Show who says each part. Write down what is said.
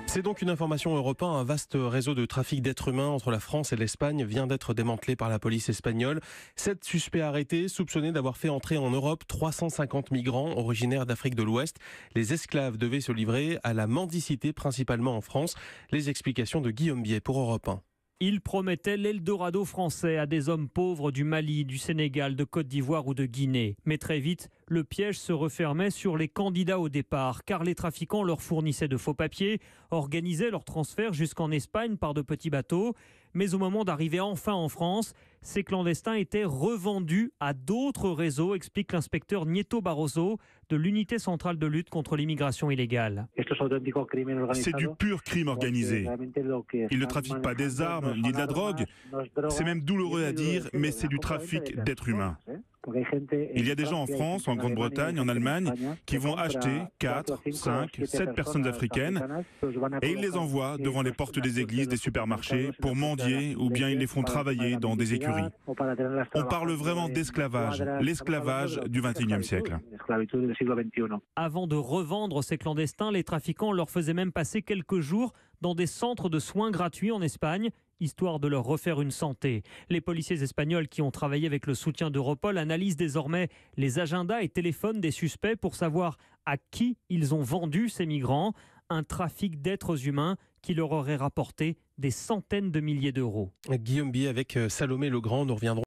Speaker 1: C'est donc une information Europe 1. Un vaste réseau de trafic d'êtres humains entre la France et l'Espagne vient d'être démantelé par la police espagnole. 7 suspects arrêtés, soupçonnés d'avoir fait entrer en Europe 350 migrants originaires d'Afrique de l'Ouest. Les esclaves devaient se livrer à la mendicité, principalement en France. Les explications de Guillaume Biet pour Europe 1.
Speaker 2: Il promettait l'Eldorado français à des hommes pauvres du Mali, du Sénégal, de Côte d'Ivoire ou de Guinée. Mais très vite, le piège se refermait sur les candidats au départ, car les trafiquants leur fournissaient de faux papiers, organisaient leur transfert jusqu'en Espagne par de petits bateaux. Mais au moment d'arriver enfin en France, ces clandestins étaient revendus à d'autres réseaux, explique l'inspecteur Nieto Barroso de l'unité centrale de lutte contre l'immigration illégale.
Speaker 3: C'est du pur crime organisé. Ils ne trafiquent pas des armes ni de la drogue. C'est même douloureux à dire, mais c'est du trafic d'êtres humains. Il y a des gens en France, en Grande-Bretagne, en Allemagne, qui vont acheter 4, 5, 7 personnes africaines et ils les envoient devant les portes des églises, des supermarchés pour mendier ou bien ils les font travailler dans des écuries. On parle vraiment d'esclavage, l'esclavage du XXIe siècle.
Speaker 2: Avant de revendre ces clandestins, les trafiquants leur faisaient même passer quelques jours dans des centres de soins gratuits en Espagne, histoire de leur refaire une santé. Les policiers espagnols qui ont travaillé avec le soutien d'Europol analysent désormais les agendas et téléphones des suspects pour savoir à qui ils ont vendu ces migrants. Un trafic d'êtres humains qui leur aurait rapporté des centaines de milliers d'euros.
Speaker 1: Guillaume Biet avec Salomé Legrand, nous reviendrons.